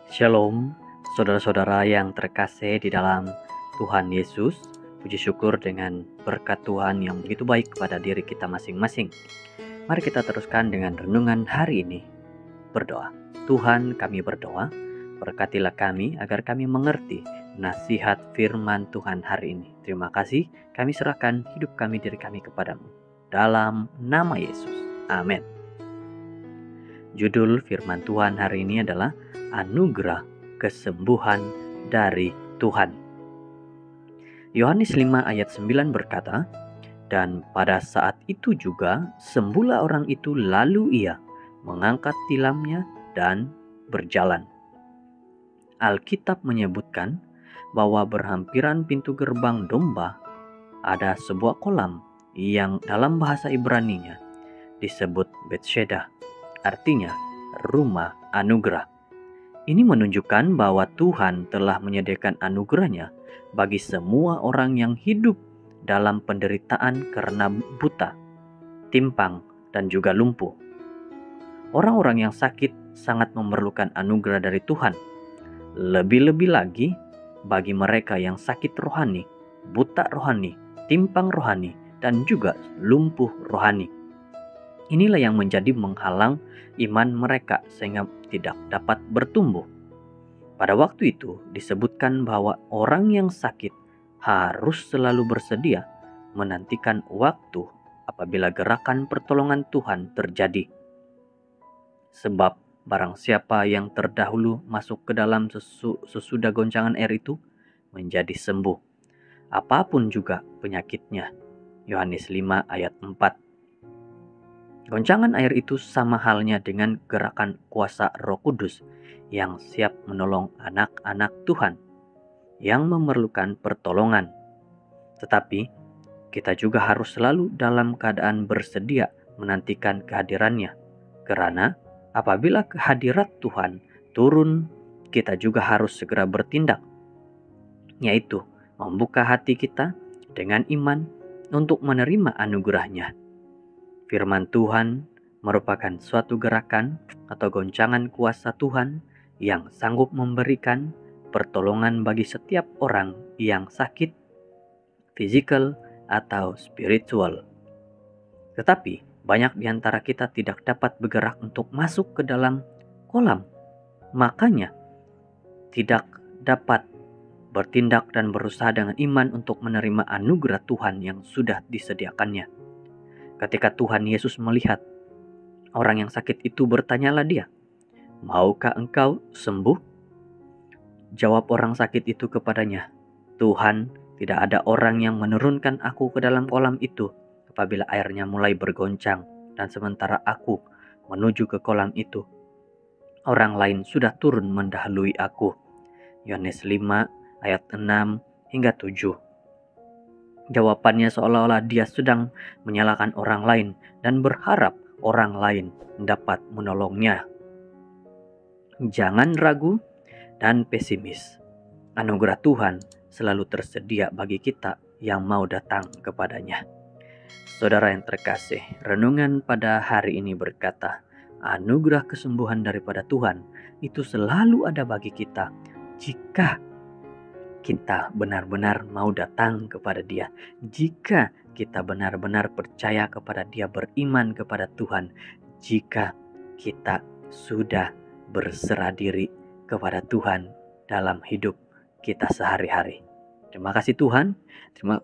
Shalom, saudara-saudara yang terkasih di dalam Tuhan Yesus. Puji syukur dengan berkat Tuhan yang begitu baik kepada diri kita masing-masing. Mari kita teruskan dengan renungan hari ini. Berdoa. Tuhan, kami berdoa, berkatilah kami agar kami mengerti nasihat firman Tuhan hari ini. Terima kasih, kami serahkan hidup kami, diri kami kepadamu. Dalam nama Yesus. Amin. Judul firman Tuhan hari ini adalah Anugerah Kesembuhan dari Tuhan. Yohanes 5 ayat 9 berkata, "Dan pada saat itu juga sembuhlah orang itu, lalu ia mengangkat tilamnya dan berjalan." Alkitab menyebutkan bahwa berhampiran pintu gerbang domba ada sebuah kolam yang dalam bahasa Ibraninya disebut Bethesda, artinya rumah anugerah. Ini menunjukkan bahwa Tuhan telah menyediakan anugerahnya bagi semua orang yang hidup dalam penderitaan karena buta, timpang, dan juga lumpuh. Orang-orang yang sakit sangat memerlukan anugerah dari Tuhan. Lebih-lebih lagi bagi mereka yang sakit rohani, buta rohani, timpang rohani, dan juga lumpuh rohani. Inilah yang menjadi menghalang iman mereka sehingga tidak dapat bertumbuh. Pada waktu itu disebutkan bahwa orang yang sakit harus selalu bersedia menantikan waktu apabila gerakan pertolongan Tuhan terjadi. Sebab barang siapa yang terdahulu masuk ke dalam sesudah goncangan air itu menjadi sembuh, apapun juga penyakitnya. Yohanes 5 ayat 4. Goncangan air itu sama halnya dengan gerakan kuasa Roh Kudus yang siap menolong anak-anak Tuhan yang memerlukan pertolongan. Tetapi kita juga harus selalu dalam keadaan bersedia menantikan kehadirannya. Karena apabila kehadirat Tuhan turun, kita juga harus segera bertindak, yaitu membuka hati kita dengan iman untuk menerima anugerahnya. Firman Tuhan merupakan suatu gerakan atau goncangan kuasa Tuhan yang sanggup memberikan pertolongan bagi setiap orang yang sakit, fisikal atau spiritual. Tetapi banyak di antara kita tidak dapat bergerak untuk masuk ke dalam kolam. Makanya tidak dapat bertindak dan berusaha dengan iman untuk menerima anugerah Tuhan yang sudah disediakannya. Ketika Tuhan Yesus melihat orang yang sakit itu, bertanyalah dia, "Maukah engkau sembuh?" Jawab orang sakit itu kepadanya, "Tuhan, tidak ada orang yang menurunkan aku ke dalam kolam itu apabila airnya mulai bergoncang, dan sementara aku menuju ke kolam itu, orang lain sudah turun mendahului aku." Yohanes 5 ayat 6 hingga 7. Jawabannya seolah-olah dia sedang menyalahkan orang lain dan berharap orang lain dapat menolongnya. Jangan ragu dan pesimis. Anugerah Tuhan selalu tersedia bagi kita yang mau datang kepadanya. Saudara yang terkasih, renungan pada hari ini berkata, anugerah kesembuhan daripada Tuhan itu selalu ada bagi kita jika kita benar-benar mau datang kepada Dia, jika kita benar-benar percaya kepada Dia, beriman kepada Tuhan, jika kita sudah berserah diri kepada Tuhan dalam hidup kita sehari-hari. Terima kasih Tuhan, terima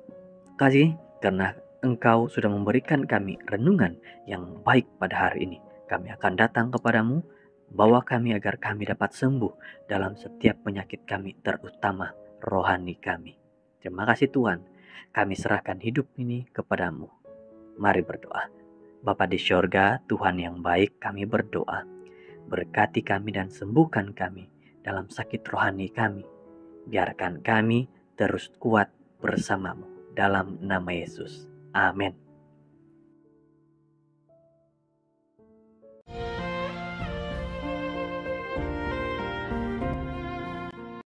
kasih karena Engkau sudah memberikan kami renungan yang baik pada hari ini. Kami akan datang kepadamu, bawa kami agar kami dapat sembuh dalam setiap penyakit kami, terutama rohani kami. Terima kasih Tuhan, kami serahkan hidup ini kepadamu. Mari berdoa. Bapa di syurga, Tuhan yang baik, kami berdoa, berkati kami dan sembuhkan kami dalam sakit rohani kami. Biarkan kami terus kuat bersamamu dalam nama Yesus. Amin.